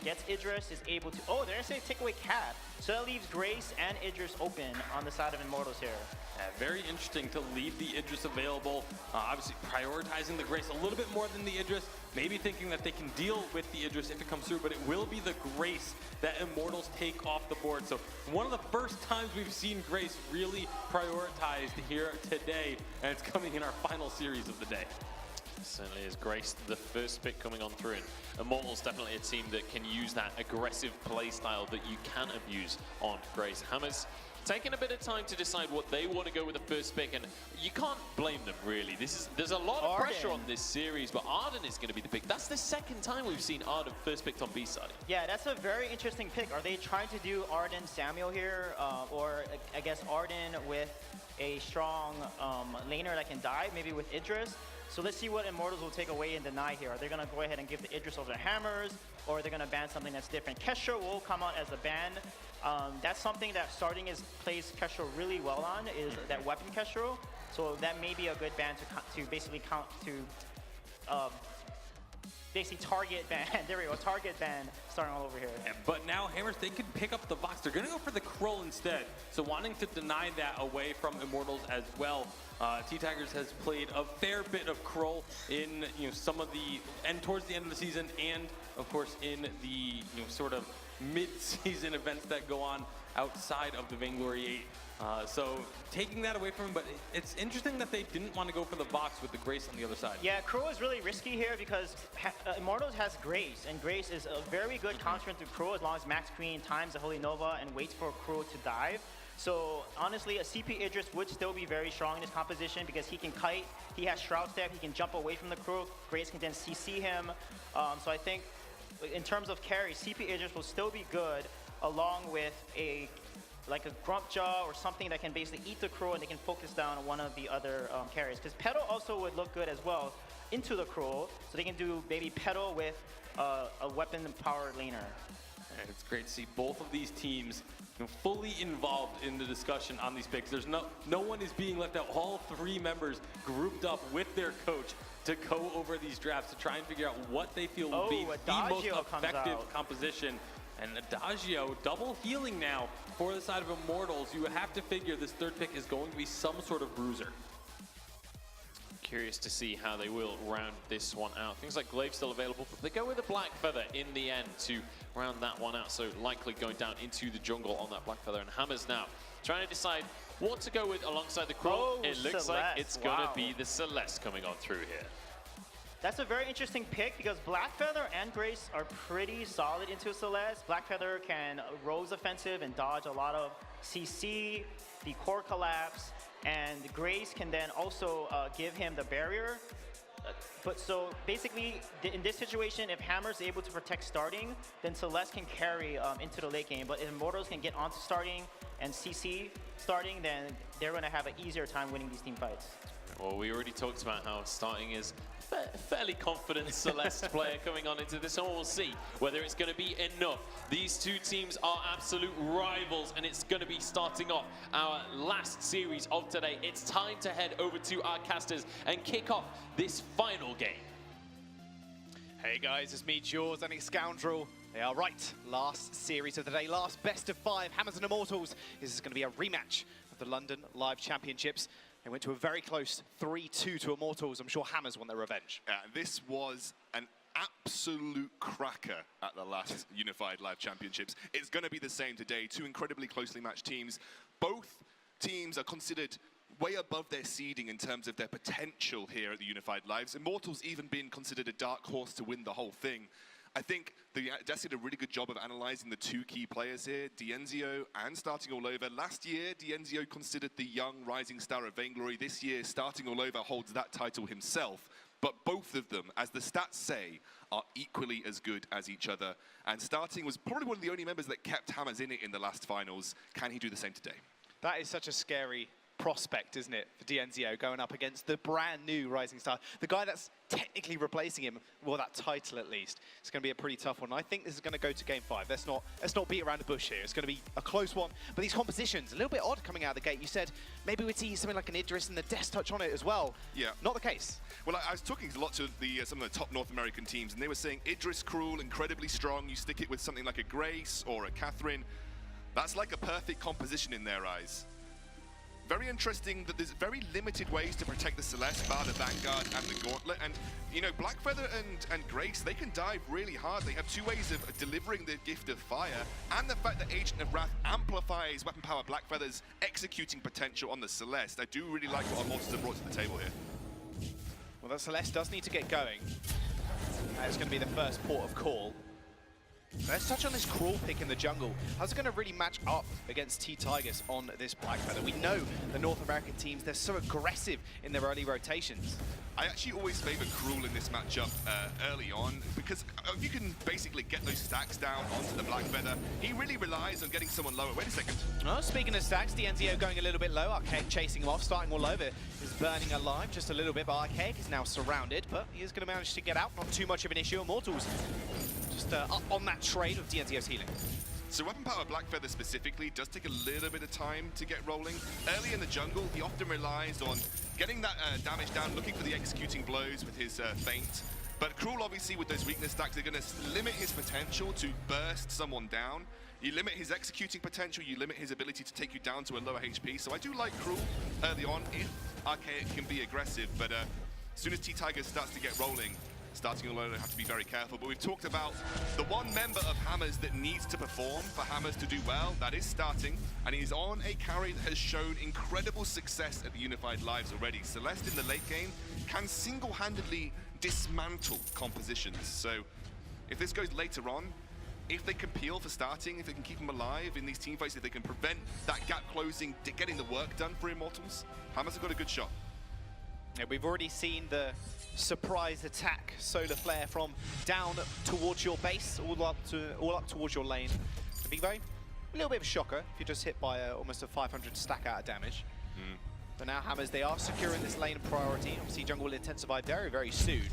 gets Idris is able to... Oh, they're going to take away Cap. So that leaves Grace and Idris open on the side of Immortals here. Very interesting to leave the Idris available. Obviously prioritizing the Grace a little bit more than the Idris. Maybe thinking that they can deal with the Idris if it comes through, but it will be the Grace that Immortals take off the board. So one of the first times we've seen Grace really prioritized here today, and it's coming in our final series of the day. Certainly is. Grace, the first pick coming on through. And Immortals definitely a team that can use that aggressive play style that you can abuse on Grace. Hammers taking a bit of time to decide what they want to go with the first pick, and you can't blame them really. There's a lot of pressure on this series, but Arden is going to be the pick. That's the second time we've seen Arden first picked on B-side. Yeah, that's a very interesting pick. Are they trying to do Arden Samuel here, or I guess Arden with a strong laner that can dive, maybe with Idris? So let's see what Immortals will take away and deny here. Are they going to go ahead and give the Idris over the Hammers, or are they going to ban something that's different? Kesha will come out as a ban. That's something that starting plays Kestrel really well on, is that weapon Kestrel. So that may be a good ban to basically basically target ban. There we go, target ban starting all over here. Yeah, but now Hammers, they can pick up the box. They're going to go for the Kroll instead. So wanting to deny that away from Immortals as well. T-Tigers has played a fair bit of Kroll in some of the towards the end of the season, and of course in the sort of mid-season events that go on outside of the Vainglory 8. So taking that away from him, but it's interesting that they didn't want to go for the box with the Grace on the other side. Yeah, Crow is really risky here because Immortals has Grace, and Grace is a very good counter to Crow as long as Max Queen times the Holy Nova and waits for Crow to dive. So honestly, a CP Idris would still be very strong in this composition because he can kite, he has Shroud Step, he can jump away from the Crow, Grace can then CC him. So I think in terms of carry, CP Idris will still be good along with like a Grump Jaw or something that can basically eat the Crow and they can focus down on one of the other carries. Because Petal also would look good as well into the Crow, so they can do maybe Petal with a weapon-powered laner. And it's great to see both of these teams fully involved in the discussion on these picks. There's no one is being left out. All three members grouped up with their coach to go over these drafts to try and figure out what they feel will be the most effective composition. And Adagio, double healing now for the side of Immortals. You have to figure this third pick is going to be some sort of bruiser. Curious to see how they will round this one out. Things like Glaive still available, but they go with a Black Feather in the end to round that one out. So likely going down into the jungle on that Black Feather. And Hammers now trying to decide what to go with alongside the Crow. It looks like it's going to be the Celeste coming on through here. That's a very interesting pick because Black Feather and Grace are pretty solid into Celeste. Black Feather can Rose offensive and dodge a lot of CC, the core collapse, and Grace can then also give him the barrier. But so basically, in this situation, if Hammer's able to protect starting, then Celeste can carry into the late game. But if Immortals can get onto starting and CC starting, then they're going to have an easier time winning these team fights. Well, we already talked about how starting is fairly confident Celeste player coming on into this, and we'll see whether it's going to be enough. These two teams are absolute rivals, and it's going to be starting off our last series of today. It's time to head over to our casters and kick off this final game. Hey guys, it's me, Jaws, and Scoundrel. They are right. Last series of the day, last best of 5, Hammers and Immortals. This is going to be a rematch of the London Live Championships. They went to a very close 3-2 to Immortals. I'm sure Hammers want their revenge. This was an absolute cracker at the last Unified Live Championships. It's going to be the same today. Two incredibly closely matched teams. Both teams are considered way above their seeding in terms of their potential here at the Unified Lives. Immortals even being considered a dark horse to win the whole thing. I think Jess did a really good job of analyzing the two key players here, Dienzio and Starting All Over. Last year, Dienzio considered the young rising star of Vainglory. This year, Starting All Over holds that title himself. But both of them, as the stats say, are equally as good as each other. And Starting was probably one of the only members that kept Hammers in it in the last finals. Can he do the same today? That is such a scary prospect, isn't it, for DNZO going up against the brand new Rising Star, the guy that's technically replacing him, well, that title at least. It's going to be a pretty tough one. I think this is going to go to Game 5. Let's not beat around the bush here. It's going to be a close one. But these compositions, a little bit odd coming out of the gate. You said maybe we'd see something like an Idris and the Death Touch on it as well. Yeah. Not the case. Well, I was talking a lot to some of the top North American teams, and they were saying Idris Cruel, incredibly strong. You stick it with something like a Grace or a Catherine. That's like a perfect composition in their eyes. Very interesting that there's very limited ways to protect the Celeste, bar the Vanguard and the Gauntlet. And, you know, Blackfeather and Grace, they can dive really hard. They have two ways of delivering the Gift of Fire, and the fact that Agent of Wrath amplifies Weapon Power Blackfeather's executing potential on the Celeste. I do really like what Immortals have brought to the table here. Well, that Celeste does need to get going. It's going to be the first port of call. Let's touch on this Cruel pick in the jungle. How's it going to really match up against T-Tigers on this Blackfeather? We know the North American teams, they're so aggressive in their early rotations. I actually always favor Cruel in this matchup early on, because if you can basically get those stacks down onto the Blackfeather, he really relies on getting someone lower. Wait a second. Well, speaking of stacks, DNZO going a little bit low. Archaic chasing him off, starting all over. Is burning alive just a little bit, but Archaic is now surrounded, but he is going to manage to get out. Not too much of an issue. Immortals just up on that trade of DNZO's healing. So Weapon Power Blackfeather specifically does take a little bit of time to get rolling. Early in the jungle, he often relies on getting that damage down, looking for the executing blows with his feint. But Cruel, obviously, with those weakness stacks, they're going to limit his potential to burst someone down. You limit his executing potential, you limit his ability to take you down to a lower HP. So I do like Cruel early on if Archaic can be aggressive, but as soon as T-Tigers starts to get rolling, starting alone, I have to be very careful. But we've talked about the one member of Hammers that needs to perform for Hammers to do well. That is starting, and he's on a carry that has shown incredible success at the Unified Lives already. Celeste in the late game can single-handedly dismantle compositions. So if this goes later on, if they can peel for starting, if they can keep him alive in these teamfights, if they can prevent that gap closing, getting the work done for Immortals, Hammers have got a good shot. Yeah, we've already seen the surprise attack solar flare from down towards your base, all up towards your lane. It'd be a little bit of a shocker if you're just hit by almost a 500 stack out of damage. But now Hammers, they are securing this lane priority. Obviously, jungle will intensify very, very soon.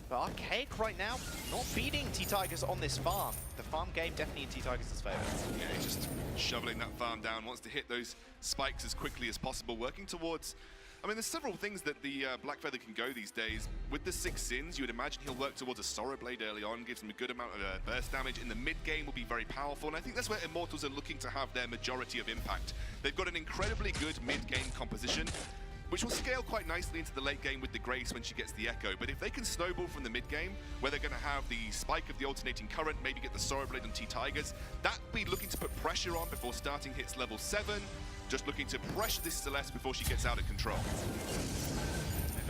But Archaic right now, not beating T-Tigers on this farm. The farm game definitely in T-Tigers' favor. Yeah, he's just shoveling that farm down, wants to hit those spikes as quickly as possible, working towards... I mean, there's several things that the Blackfeather can go these days. With the 6 Sins, you would imagine he'll work towards a Sorrow Blade early on, gives him a good amount of burst damage. In the mid-game will be very powerful, and I think that's where Immortals are looking to have their majority of impact. They've got an incredibly good mid-game composition, which will scale quite nicely into the late game with the Grace when she gets the Echo. But if they can snowball from the mid-game, where they're going to have the spike of the alternating current, maybe get the Sorrow Blade on T-Tigers, that'll be looking to put pressure on before starting hits level 7. Just looking to pressure this Celeste before she gets out of control.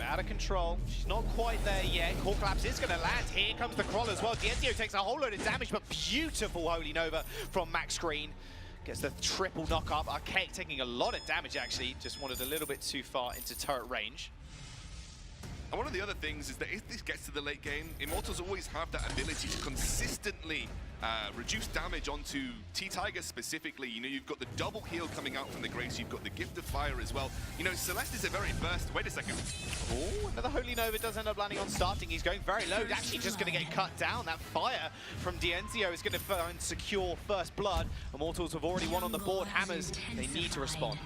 Out of control. She's not quite there yet. Core Collapse is going to land. Here comes the Crawl as well. DNZO takes a whole load of damage, but beautiful Holy Nova from Max Green. Gets the triple knock up. Archaic taking a lot of damage, actually. Just wanted a little bit too far into turret range. And one of the other things is that if this gets to the late game, Immortals always have that ability to consistently reduce damage onto T-Tiger specifically. You know, you've got the double heal coming out from the Grace, you've got the Gift of Fire as well. You know, Celeste is a very burst. Wait a second. Oh, another Holy Nova does end up landing on starting. He's going very low. Actually just going to get cut down. That fire from DNZO is going to find secure first blood. Immortals have already won on the board. Hammers, they need to respond.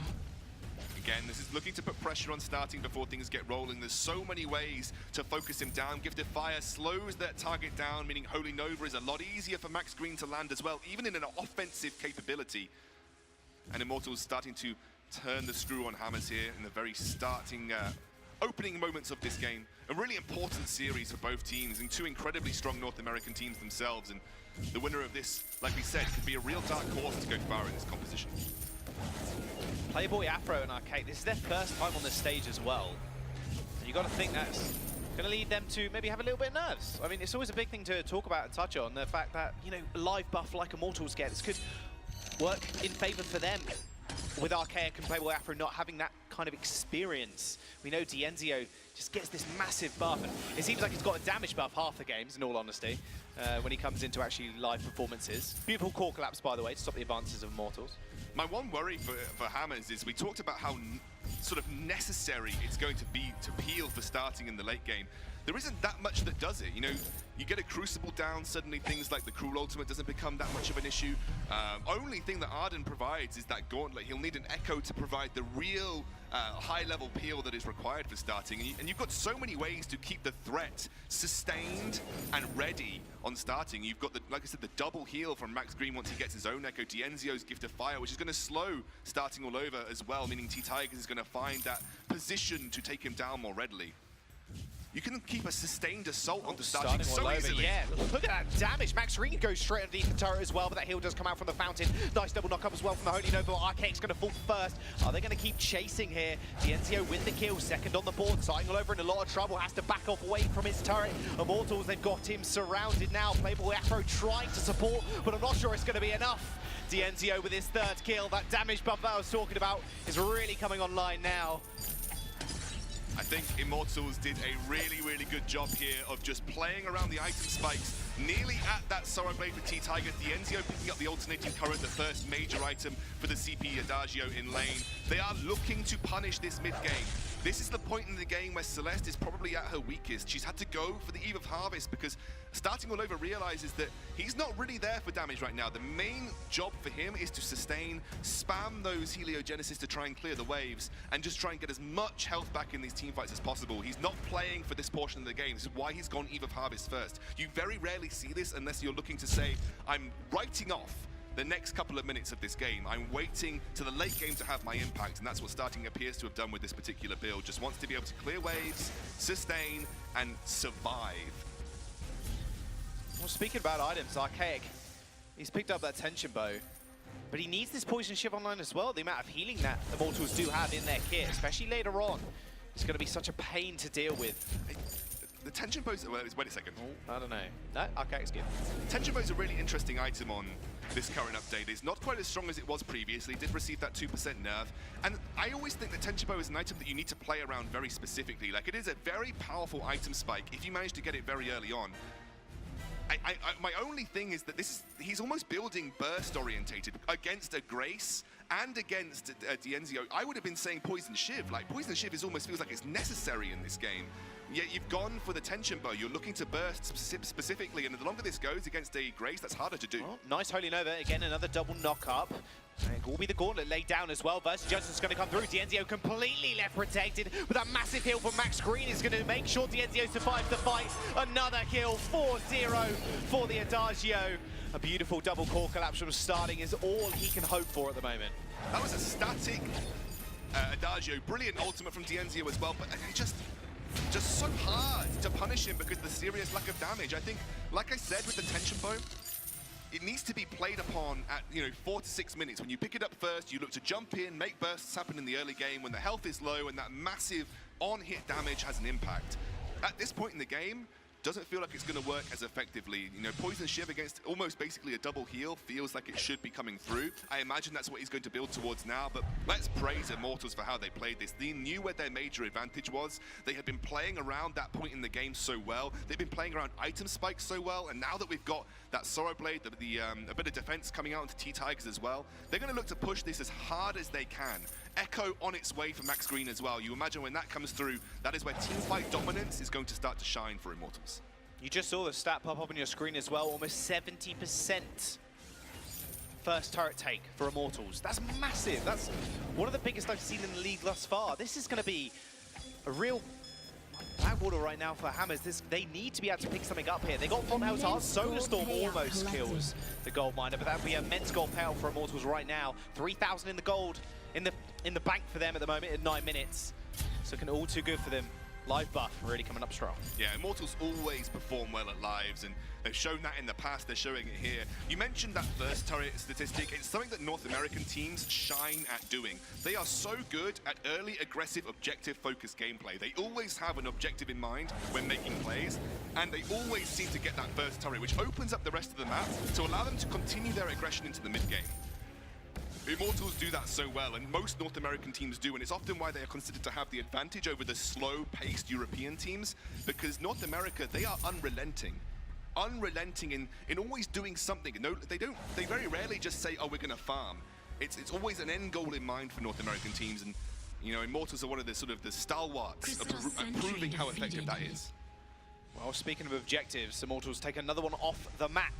Again, this is looking to put pressure on starting before things get rolling. There's so many ways to focus him down. Gift of Fire slows that target down, meaning Holy Nova is a lot easier for Max Green to land as well, even in an offensive capability. And Immortals starting to turn the screw on Hammers here in the very starting, opening moments of this game. A really important series for both teams and two incredibly strong North American teams themselves. And the winner of this, like we said, could be a real dark horse to go far in this competition. Playboy Afro and Arcade, this is their first time on this stage as well. And you got to think that's going to lead them to maybe have a little bit of nerves. I mean, it's always a big thing to talk about and touch on, the fact that, you know, live buff like Immortals get, this could work in favor for them with Archaic and Playboy Afro not having that kind of experience. We know DNZO just gets this massive buff, and it seems like he's got a damage buff half the games, in all honesty, when he comes into actually live performances. Beautiful core collapse, by the way, to stop the advances of Immortals. My one worry for Hammers is we talked about how sort of necessary it's going to be to peel for starting in the late game, there isn't that much that does it. You know, you get a Crucible down, suddenly things like the Cruel Ultimate doesn't become that much of an issue. Only thing that Arden provides is that Gauntlet. He'll need an Echo to provide the real high-level peel that is required for starting. And you've got so many ways to keep the threat sustained and ready on starting. You've got, like I said, the double heal from Max Green once he gets his own Echo, Dienzio's Gift of Fire, which is going to slow starting all over as well, meaning T-Tigers is going to find that position to take him down more readily. You can keep a sustained assault on the starting so easily. Yeah, look at that damage. Max Green goes straight underneath the turret as well, but that heal does come out from the fountain. Nice double knock up as well from the Holy Nova. Arcaic's going to fall first. Are they going to keep chasing here? Dienzio with the kill, second on the board. Sighting all over in a lot of trouble, has to back off away from his turret. Immortals, they've got him surrounded now. Playboy Afro trying to support, but I'm not sure it's going to be enough. Dienzio with his third kill. That damage buff that I was talking about is really coming online now. I think Immortals did a really, really good job here of just playing around the item spikes, nearly at that Sorrow Blade for T-Tiger. Dienzio picking up the alternating current, the first major item for the CP Adagio in lane. They are looking to punish this mid-game. This is the point in the game where Celeste is probably at her weakest. She's had to go for the Eve of Harvest because starting all over realizes that he's not really there for damage right now. The main job for him is to sustain, spam those Heliogenesis to try and clear the waves, and just try and get as much health back in these teamfights as possible. He's not playing for this portion of the game. This is why he's gone Eve of Harvest first. You very rarely see this unless you're looking to say, I'm writing off the next couple of minutes of this game. I'm waiting to the late game to have my impact, and that's what starting appears to have done with this particular build. Just wants to be able to clear waves, sustain, and survive. Well, speaking about items, Arcaic, he's picked up that tension bow, but he needs this poison shiv online as well. The amount of healing that Immortals do have in their kit, especially later on, is going to be such a pain to deal with. The tension bows, well, wait a second. I don't know. No, Arcaic's good. Tension bow is a really interesting item on this current update. It's not quite as strong as it was previously. It did receive that 2% nerf. And I always think that tension bow is an item that you need to play around very specifically. Like, it is a very powerful item spike if you manage to get it very early on. My only thing is that he's almost building burst orientated against a Grace and against Dienzio. I would have been saying Poison Shiv. Like, Poison Shiv almost feels like it's necessary in this game. Yet you've gone for the tension bow. You're looking to burst specifically, and the longer this goes against a Grace, that's harder to do. Oh, nice Holy Nova. Again, another double knock up. And it will be the gauntlet laid down as well. Versus Justin's going to come through. Dienzio completely left protected, but that massive heal from Max Green is going to make sure Dienzio survives the fight. Another kill, 4-0 for the Adagio. A beautiful double core collapse from starting is all he can hope for at the moment. That was a static Adagio. Brilliant ultimate from Dienzio as well, but it just so hard to punish him because of the serious lack of damage. I think, like I said with the tension bow, it needs to be played upon at 4 to 6 minutes. When you pick it up first, you look to jump in, make bursts happen in the early game when the health is low and that massive on-hit damage has an impact. At this point in the game, doesn't feel like it's going to work as effectively. Poison Shiv against almost basically a double heal feels like it should be coming through. I imagine that's what he's going to build towards now, but let's praise Immortals for how they played this. They knew where their major advantage was. They had been playing around that point in the game so well. They've been playing around item spikes so well, and now that we've got that Sorrow Blade, a bit of defense coming out into T-Tigers as well, they're going to look to push this as hard as they can. Echo on its way for Max Green as well. You imagine when that comes through, that is where teamfight dominance is going to start to shine for Immortals. You just saw the stat pop up on your screen as well, almost 70% first turret take for Immortals. That's massive. That's one of the biggest I've seen in the league thus far. This is going to be a real backwater right now for Hammers. They need to be able to pick something up here. They got From Hell's Heart. Solar Storm almost kills the gold miner, but that would be an immense gold payout for Immortals right now. 3,000 in the gold in the bank for them at the moment in 9 minutes. So looking all too good for them. Live buff really coming up strong. Yeah, Immortals always perform well at lives, and they've shown that in the past. They're showing it here. You mentioned that first turret statistic. It's something that North American teams shine at doing. They are so good at early, aggressive, objective-focused gameplay. They always have an objective in mind when making plays, and they always seem to get that first turret, which opens up the rest of the map to allow them to continue their aggression into the mid-game. Immortals do that so well, and most North American teams do, and it's often why they are considered to have the advantage over the slow-paced European teams, because North America, they are unrelenting in always doing something. No, they very rarely just say, oh, we're going to farm. It's always an end goal in mind for North American teams, and You know, Immortals are one of the sort of the stalwarts of proving how effective that is. Well, speaking of objectives, Immortals take another one off the map.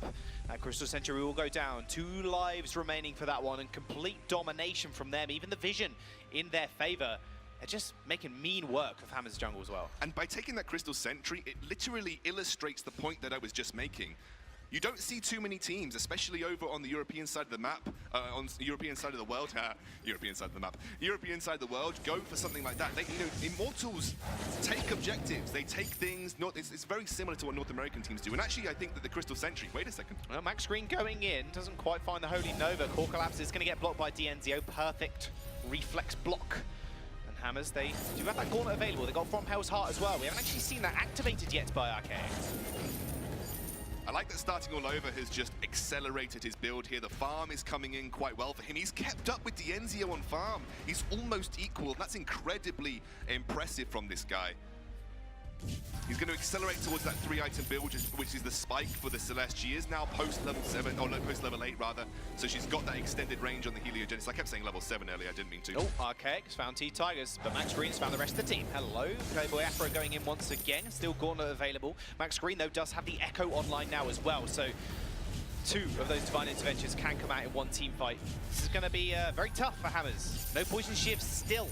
That Crystal Century will go down. 2 lives remaining for that one, and complete domination from them. Even the vision in their favor. They're just making mean work of Hammer's jungle as well. And by taking that Crystal Sentry, it literally illustrates the point that I was just making. You don't see too many teams, especially over on the European side of the map, on the European side of the world, European side of the map, European side of the world, go for something like that. They, you know, Immortals take objectives, they take things, it's very similar to what North American teams do. And actually, I think that the Crystal Sentry, wait a second. Well, Max Green going in, doesn't quite find the Holy Nova. Core Collapse is going to get blocked by DNZO. Perfect reflex block. And Hammers, they do have that gauntlet available. They got From Hell's Heart as well. We haven't actually seen that activated yet by Arcade. I like that Starting All Over has just accelerated his build here. The farm is coming in quite well for him. He's kept up with Dienzio on farm. He's almost equal. That's incredibly impressive from this guy. He's going to accelerate towards that 3-item build, which is the spike for the Celeste. She is now post-level 7, or post-level 8 rather, so she's got that extended range on the Heliogenesis. I kept saying level 7 earlier, I didn't mean to. Oh, Archaic's found T-Tigers, but Max Green's found the rest of the team. Hello, Playboy Afro going in once again, still Gauntlet available. Max Green, though, does have the Echo online now as well, so 2 of those Divine Interventions can come out in one team fight. This is going to be very tough for Hammers. No Poison Shifts still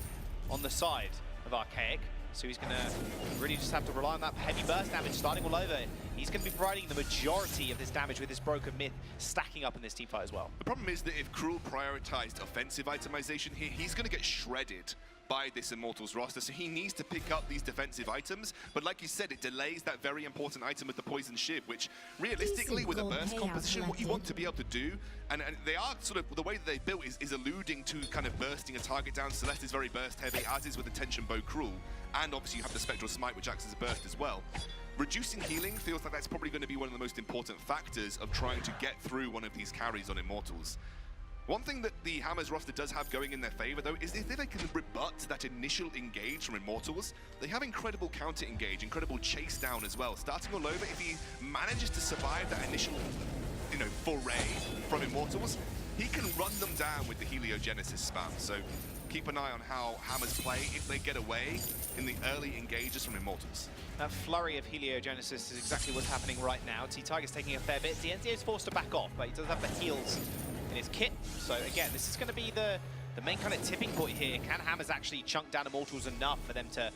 on the side of Archaic. So he's going to really just have to rely on that heavy burst damage Starting All Over. He's going to be providing the majority of this damage with this Broken Myth stacking up in this team fight as well. The problem is that if Cruel prioritized offensive itemization here, he's going to get shredded by this Immortals roster, so he needs to pick up these defensive items, but like you said, it delays that very important item with the Poison Shiv, which realistically with a burst composition, what you want to be able to do, and they are sort of, the way that they built is alluding to kind of bursting a target down. Celeste is very burst heavy, as is with the Tension Bow Cruel, and obviously you have the Spectral Smite, which acts as a burst as well. Reducing healing feels like that's probably going to be one of the most important factors of trying to get through one of these carries on Immortals. One thing that the Hammers roster does have going in their favor, though, is if they can rebut that initial engage from Immortals, they have incredible counter engage, incredible chase down as well. Starting All Over, if he manages to survive that initial, you know, foray from Immortals, he can run them down with the Heliogenesis spam. So keep an eye on how Hammers play if they get away in the early engages from Immortals. That flurry of Heliogenesis is exactly what's happening right now. T-Tiger's taking a fair bit. Dienzio's forced to back off, but he does have the heals in his kit. So again, this is going to be the main kind of tipping point here. Can Hammers actually chunk down Immortals enough for them to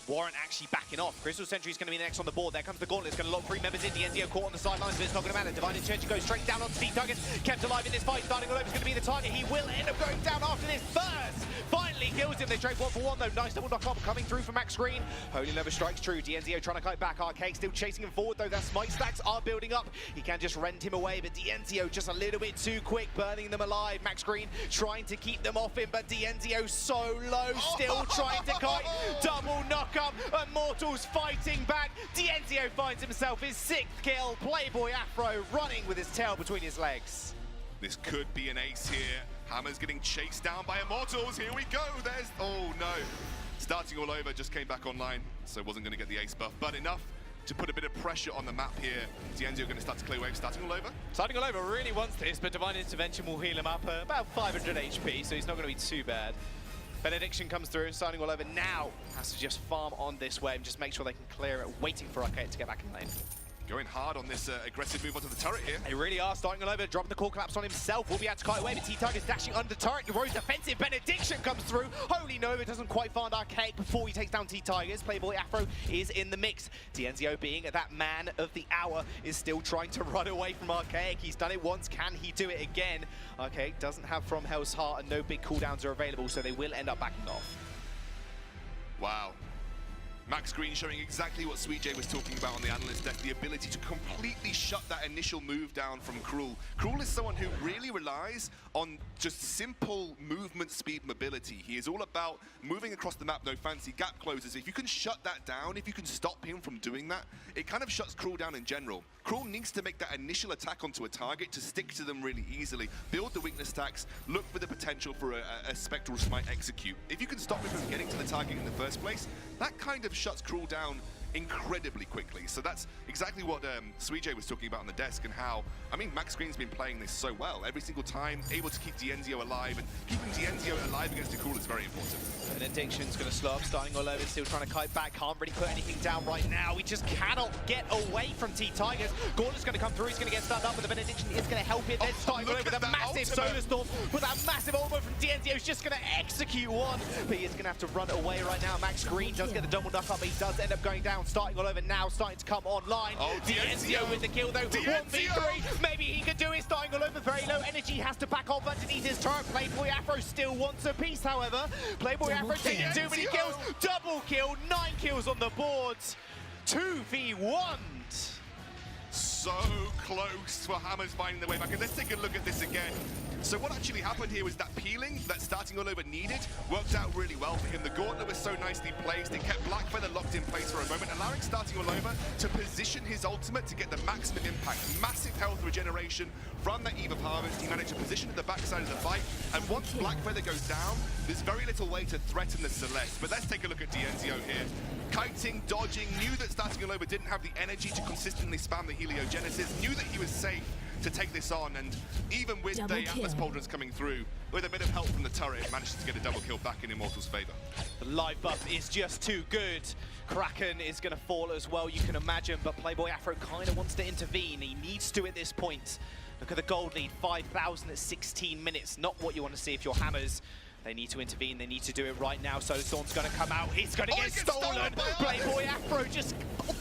warrant actually backing off? Crystal Sentry is going to be next on the board. There comes the Gauntlet. It's going to lock 3 members in. Dienzio caught on the sidelines, but it's not going to matter. Divine Intervention goes straight down onto T-Tigers. Kept alive in this fight. Starting All Over is going to be the target. He will end up going down after this burst. Finally kills him. They trade 1 for 1 though. Nice double knock-up coming through from Max Green. Holy Nova strikes true. Dienzio trying to kite back. Arcade still chasing him forward though. That smite stacks are building up. He can just rend him away, but Dienzio just a little bit too quick, burning them alive. Max Green trying to keep them off him, but Dienzio so low, still trying to kite. Double knock-up. Immortals fighting back. Dienzio finds himself his 6th kill. Playboy Afro running with his tail between his legs. This could be an ace here. Hammer's getting chased down by Immortals. Here we go. There's, oh no. Starting All Over just came back online, so wasn't going to get the ace buff, but enough to put a bit of pressure on the map here. Dienzio going to start to clear wave. Starting All Over. Starting All Over really wants this, but Divine Intervention will heal him up about 500 HP, so he's not going to be too bad. Benediction comes through, and Starting All Over now has to just farm on this wave and just make sure they can clear it, waiting for Arcade to get back in lane. Going hard on this aggressive move onto the turret here. They really are. Starting All Over, dropping the Core Collapse on himself. Will be able to kite away, but T-Tiger's dashing under the turret. The Rose defensive. Benediction comes through. Holy Nova doesn't quite find Arcade before he takes down T-Tigers. Playboy Afro is in the mix. Dienzio, being that man of the hour, is still trying to run away from Archaic. He's done it once. Can he do it again? Archaic doesn't have From Hell's Heart, and no big cooldowns are available, so they will end up backing off. Wow. Max Green showing exactly what Sweet J was talking about on the analyst deck, the ability to completely shut that initial move down from Cruel. Cruel is someone who really relies on just simple movement speed mobility. He is all about moving across the map, no fancy gap closers. If you can shut that down, if you can stop him from doing that, it kind of shuts Cruel down in general. Cruel needs to make that initial attack onto a target to stick to them really easily, build the weakness stacks, look for the potential for a Spectral Smite execute. If you can stop him from getting to the target in the first place, that kind of shuts Cruel down incredibly quickly. So that's exactly what Suijay was talking about on the desk, and how, I mean, Max Green's been playing this so well. Every single time, able to keep Dienzio alive, and keeping Dienzio alive against a Cruel is very important. Benediction's going to slow up, starting all over, still trying to kite back, can't really put anything down right now. We just cannot get away from T-Tigers. Gauntlet's going to come through, he's going to get stunned up, but the Benediction is going to help it. Then starting all over with a massive Solar Storm, with that massive ultimate from Dienzio. He's just going to execute one, but he is going to have to run away right now. Max Green does get the double knock up, but he does end up going down, starting all over now, starting to come online. Dienzio with the kill though, 1v3, maybe he could do it, starting all over, very low energy, has to back off underneath his turret. Playboy Afro still wants a piece, however. Playboy Afro taking too many kills, double kill, 9 kills on the boards, 2v1. So close for Hammers finding their way back. And let's take a look at this again. So what actually happened here was that peeling that starting all over needed worked out really well for him. The Gauntlet was so nicely placed. It kept Blackfeather locked in place for a moment, allowing starting all over to position his ultimate to get the maximum impact. Massive health regeneration from that Eve of Harvest. He managed to position at the backside of the fight. And once Blackfeather goes down, there's very little way to threaten the Celeste. But let's take a look at Dienzio here. Kiting, dodging, knew that starting all over didn't have the energy to consistently spam the Heliogenesis, knew that he was safe to take this on, and even with the Atlas Pauldrons coming through, with a bit of help from the turret, manages to get a double kill back in Immortals' favor. The live buff is just too good. Kraken is going to fall as well, you can imagine, but Playboy Afro kind of wants to intervene. He needs to at this point. Look at the gold lead, 5,000 at 16 minutes. Not what you want to see if you're Hammers. They need to intervene, they need to do it right now. So Storm's going to come out, he's going to get stolen. Playboy Afro just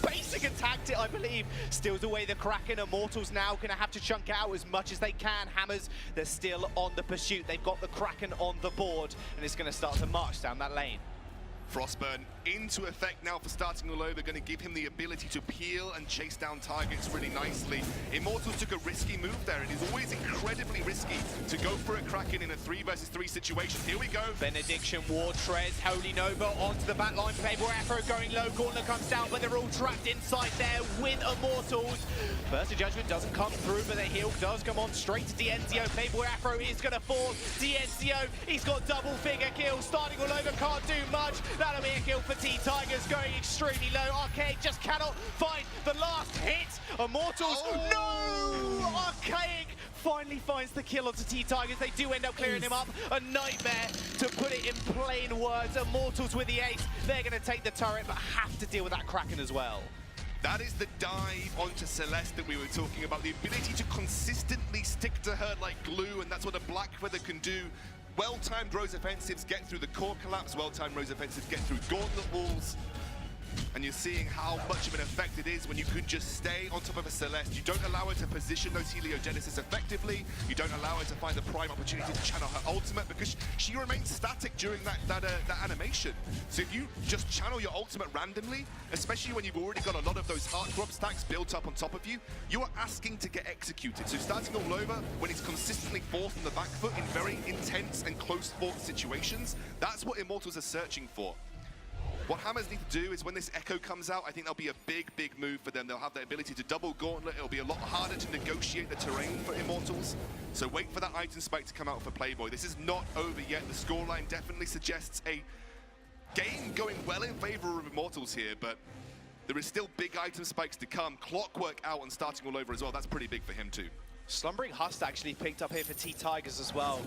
basic attacked it, I believe. Steals away the Kraken. Immortals now going to have to chunk out as much as they can. Hammers, they're still on the pursuit. They've got the Kraken on the board, and it's going to start to march down that lane. Frostburn into effect now for starting all over, going to give him the ability to peel and chase down targets really nicely. Immortals took a risky move there. It is always incredibly risky to go for a Kraken in a 3 versus 3 situation. Here we go. Benediction, War Trez, Holy Nova onto the back line. Playboy Afro going low, Gauntlet comes down, but they're all trapped inside there with Immortals. Burst of Judgment doesn't come through, but the heal does come on straight to Dienzio. Playboy Afro is going to fall. Dienzio, he's got double figure kills. Starting all over, can't do much. That'll be a kill for T-Tigers, going extremely low. Archaic just cannot find the last hit. Immortals, no! Archaic finally finds the kill onto T-Tigers. They do end up clearing him up. A nightmare, to put it in plain words. Immortals with the ace. They're going to take the turret, but have to deal with that Kraken as well. That is the dive onto Celeste that we were talking about. The ability to consistently stick to her like glue, and that's what a Blackfeather can do. Well-timed Rose offensives get through the core collapse, well-timed Rose offensives get through gauntlet walls. And you're seeing how much of an effect it is when you can just stay on top of a Celeste. You don't allow her to position those Heliogenesis effectively. You don't allow her to find the prime opportunity to channel her ultimate, because she remains static during that animation. So if you just channel your ultimate randomly, especially when you've already got a lot of those heartthrob stacks built up on top of you, you are asking to get executed. So starting all over, when he's consistently forced on the back foot in very intense and close-fought situations, that's what Immortals are searching for. What Hammers need to do is when this Echo comes out, I think that'll be a big, big move for them. They'll have the ability to double Gauntlet. It'll be a lot harder to negotiate the terrain for Immortals. So wait for that item spike to come out for Playboy. This is not over yet. The scoreline definitely suggests a game going well in favor of Immortals here, but there is still big item spikes to come. Clockwork out and starting all over as well. That's pretty big for him too. Slumbering Hust actually picked up here for T-Tigers as well.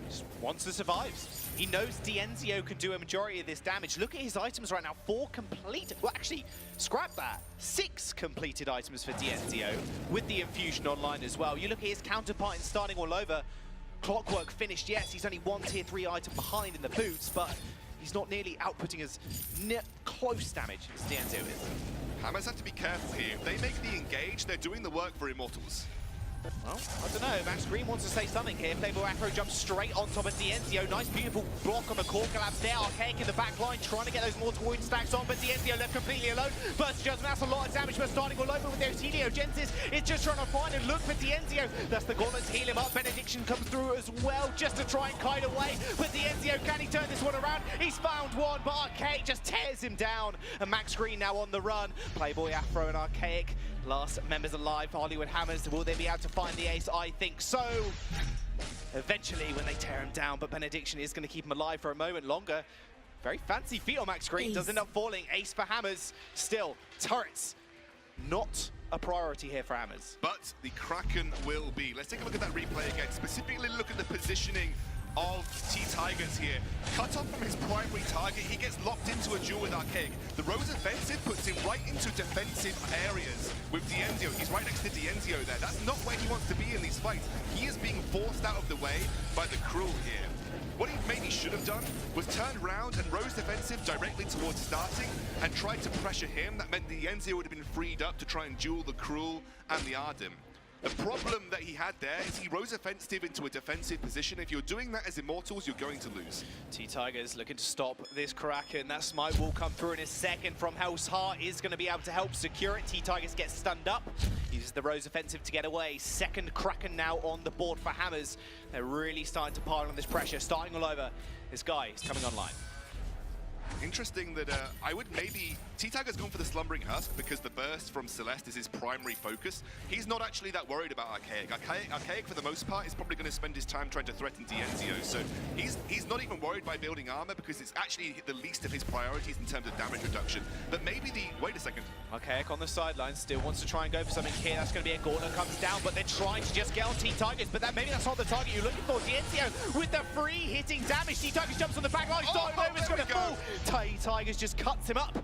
Just wants to survive. He knows Dienzio can do a majority of this damage. Look at his items right now. 4 complete. Well, actually, scrap that. 6 completed items for Dienzio with the infusion online as well. You look at his counterpart in starting all over. Clockwork finished, yes. He's only 1 tier 3 item behind in the boots, but he's not nearly outputting as close damage as Dienzio is. Hammers have to be careful here. If they make the engage, they're doing the work for Immortals. Well, I don't know. Max Green wants to say something here. Playboy Afro jumps straight on top of Dienzio. Nice, beautiful block on the core collapse there. Archaic in the back line, trying to get those mortal wound stacks on, but Dienzio left completely alone. Burst Judgment, that's a lot of damage, but starting all over with those Heliogenesis. It's just trying to find and look for Dienzio. That's the Gauntlet to heal him up. Benediction comes through as well, just to try and kite away. But Dienzio, can he turn this one around? He's found one, but Archaic just tears him down. And Max Green now on the run. Playboy Afro and Archaic, last members alive for Hollywood Hammers. Will they be able to find the ace? I think so. Eventually, when they tear him down, but Benediction is going to keep him alive for a moment longer. Very fancy feat on Max Green. Does end up falling. Ace for Hammers. Still, turrets, not a priority here for Hammers. But the Kraken will be. Let's take a look at that replay again. Specifically look at the positioning of T-Tigers here. Cut off from his primary target, he gets locked into a duel with Archaic. The Rose offensive puts him right into defensive areas with Dienzio. He's right next to Dienzio there. That's not where he wants to be in these fights. He is being forced out of the way by the Cruel here. What he maybe should have done was turned around and rose defensive directly towards starting and tried to pressure him. That meant Dienzio would have been freed up to try and duel the Cruel and the Ardim. The problem that he had there is he rose offensive into a defensive position. If you're doing that as Immortals, you're going to lose. T-Tigers looking to stop this Kraken. That smite will come through in a second from Hell's Heart is going to be able to help secure it. T-Tigers get stunned up. Uses the Rose offensive to get away. Second Kraken now on the board for Hammers. They're really starting to pile on this pressure, starting all over. This guy is coming online. Interesting that I would maybe... T-Tiger's gone for the Slumbering Husk because the burst from Celeste is his primary focus. He's not actually that worried about Archaic. Archaic for the most part, is probably going to spend his time trying to threaten Dienzio. So he's not even worried by building armor because it's actually the least of his priorities in terms of damage reduction. But maybe the... Wait a second. Archaic on the sidelines still wants to try and go for something here. That's going to be a Gauntlet comes down, but they're trying to just get on T-Tigers. But maybe that's not the target you're looking for. Dienzio with the free hitting damage. T-Tigers jumps on the back line. It's going to fall. T-Tigers just cuts him up.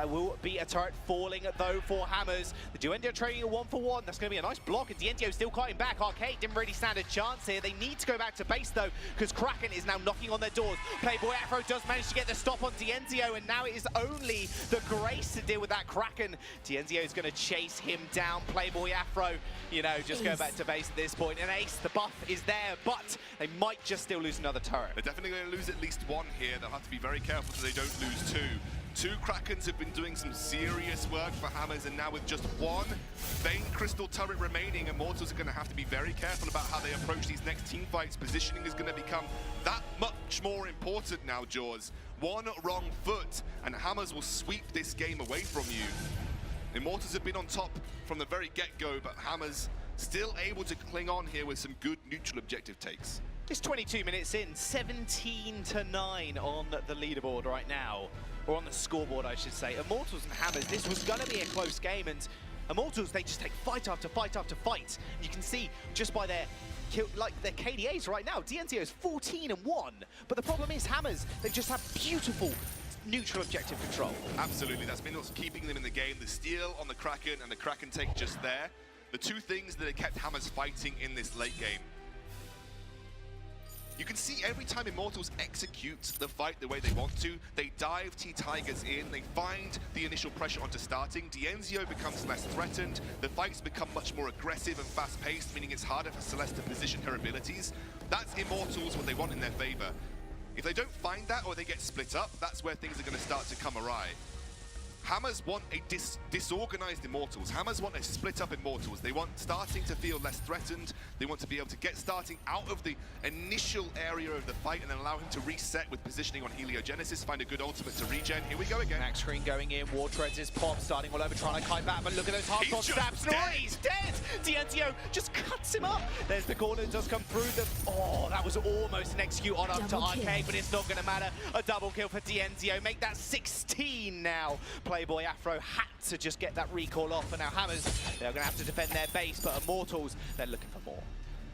Will be a turret falling though for Hammers. The Duendio trading a 1-for-1. That's going to be a nice block, and Dienzio still cutting back. Arcade didn't really stand a chance here. They need to go back to base though, because Kraken is now knocking on their doors. Playboy Afro does manage to get the stop on Dienzio, and now it is only the Grace to deal with that Kraken. Dienzio is going to chase him down. Playboy Afro, you know, just go back to base at this point. And Ace, the buff is there, but they might just still lose another turret. They're definitely going to lose at least one here. They'll have to be very careful so they don't lose two. Two Krakens have been doing some serious work for Hammers, and now with just one Vein Crystal turret remaining, Immortals are going to have to be very careful about how they approach these next team fights. Positioning is going to become that much more important now, Jaws. One wrong foot, and Hammers will sweep this game away from you. Immortals have been on top from the very get-go, but Hammers still able to cling on here with some good neutral objective takes. It's 22 minutes in, 17-9 on the leaderboard right now. Or on the scoreboard, I should say. Immortals and Hammers, this was going to be a close game, and Immortals, they just take fight after fight after fight. You can see just by their KDAs right now, Dienzio is 14-1, but the problem is Hammers, they just have beautiful neutral objective control. Absolutely, that's been what's keeping them in the game. The steal on the Kraken and the Kraken take just there. The two things that have kept Hammers fighting in this late game. You can see every time Immortals execute the fight the way they want to, they dive T-Tigers in, they find the initial pressure onto starting, Dienzio becomes less threatened, the fights become much more aggressive and fast-paced, meaning it's harder for Celeste to position her abilities. That's Immortals what they want in their favor. If they don't find that or they get split up, that's where things are going to start to come awry. Hammers want a disorganized Immortals. Hammers want a split-up Immortals. They want starting to feel less threatened. They want to be able to get starting out of the initial area of the fight and then allow him to reset with positioning on Heliogenesis, find a good ultimate to regen. Here we go again. Max Screen going in, War Treads is pop, starting all over, trying to kite back, but look at those hardcore stabs. He's dead! Dienzio just cuts him up. There's the corner, does come through the... Oh, that was almost an execute on up to Arcade, but it's not going to matter. A double kill for Dienzio. Make that 16 now. Playboy Afro had to just get that recall off, and now Hammers, they're going to have to defend their base, but Immortals, they're looking for more.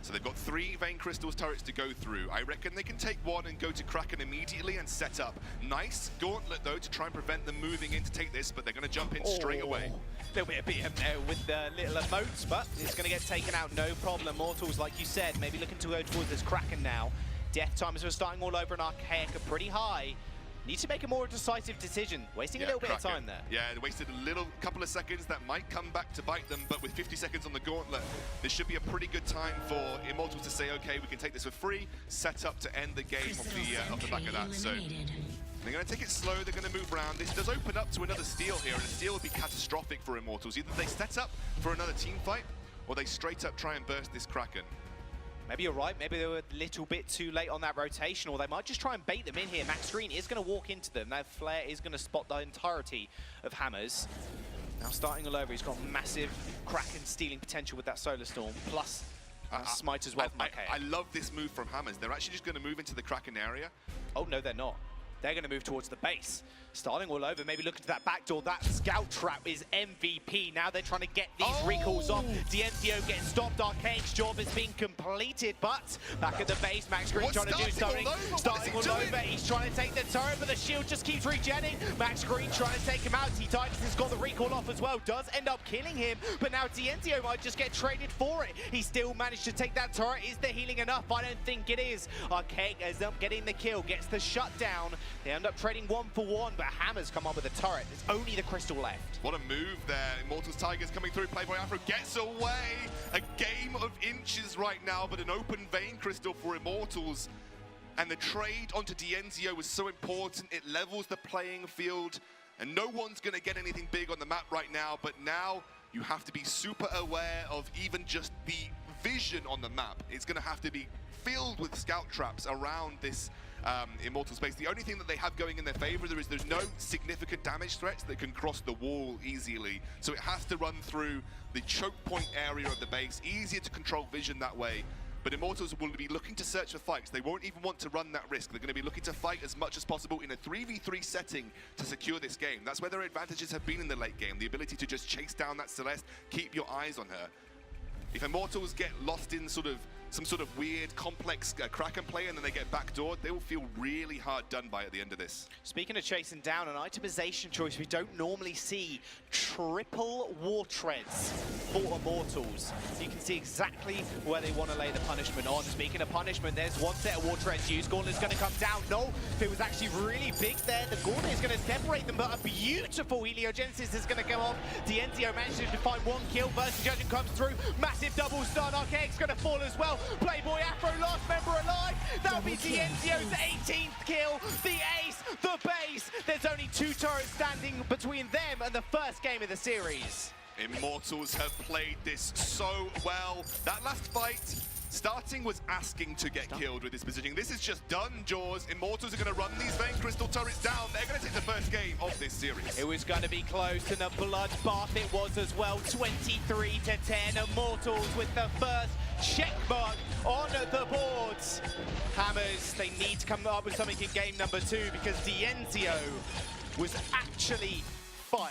So they've got 3 Vein Crystals turrets to go through. I reckon they can take one and go to Kraken immediately and set up. Nice Gauntlet, though, to try and prevent them moving in to take this, but they're going to jump in straight away. A little bit of BM there with the little emotes, but it's going to get taken out, no problem. Immortals, like you said, maybe looking to go towards this Kraken now. Death times are starting all over, and Archaic are pretty high. Needs to make a more decisive decision, wasting a little bit of time there. Yeah, they wasted a couple of seconds that might come back to bite them, but with 50 seconds on the Gauntlet, this should be a pretty good time for Immortals to say, okay, we can take this for free, set up to end the game off the back of that. So they're going to take it slow, they're going to move around. This does open up to another steal here, and a steal would be catastrophic for Immortals. Either they set up for another team fight, or they straight up try and burst this Kraken. Maybe you're right, maybe they were a little bit too late on that rotation, or they might just try and bait them in here. Max Green is going to walk into them. That Flare is going to spot the entirety of Hammers. Now starting all over, he's got massive Kraken stealing potential with that Solar Storm, plus Smite as well from Arcade. I love this move from Hammers. They're actually just going to move into the Kraken area. Oh, no, they're not. They're going to move towards the base. Starting all over, maybe looking to that back door. That scout trap is MVP. Now they're trying to get these recalls off. Dienzio getting stopped. Arcane's job is being completed, but back at the base, Max Green trying to do something. Starting all over, he's trying to take the turret, but the shield just keeps regenning. Max Green trying to take him out. T-Titus has got the recall off as well. Does end up killing him, but now Dienzio might just get traded for it. He still managed to take that turret. Is the healing enough? I don't think it is. Arcane ends up getting the kill, gets the shutdown. They end up trading 1-for-1, but Hammer's come up with a turret. There's only the crystal left. What a move there. Immortals Tigers coming through. Playboy Afro gets away. A game of inches right now, but an open vein crystal for Immortals. And the trade onto Dienzio was so important. It levels the playing field. And no one's going to get anything big on the map right now. But now you have to be super aware of even just the vision on the map. It's going to have to be filled with scout traps around this Immortal space. The only thing that they have going in their favor is there's no significant damage threats that can cross the wall easily. So it has to run through the choke point area of the base. Easier to control vision that way. But Immortals will be looking to search for fights. They won't even want to run that risk. They're going to be looking to fight as much as possible in a 3v3 setting to secure this game. That's where their advantages have been in the late game. The ability to just chase down that Celeste, keep your eyes on her. If Immortals get lost in some sort of weird, complex Kraken play and then they get backdoored, they will feel really hard done by at the end of this. Speaking of chasing down, an itemization choice we don't normally see. Triple war treads for Immortals. So you can see exactly where they want to lay the punishment on. Speaking of punishment, there's one set of war treads used. Gauntlet's going to come down. No, if it was actually really big there, the Gauntlet is going to separate them, but a beautiful Heliogenesis is going to go off. Dienzio manages to find one kill. Burst Judgment comes through. Massive double stun. Archaic's going to fall as well. Playboy Afro, last member alive. That'll be Dienzio's 18th kill. The ace, the base. There's only 2 turrets standing between them and the first game of the series. Immortals have played this so well. That last fight, starting was asking to get killed with this positioning. This is just done, Jaws. Immortals are going to run these Vein Crystal turrets down. They're going to take the first game of this series. It was going to be close, and a bloodbath it was as well. 23-10. Immortals with the first check mark on the boards. Hammers, they need to come up with something in game number 2 because Dienzio was actually fire.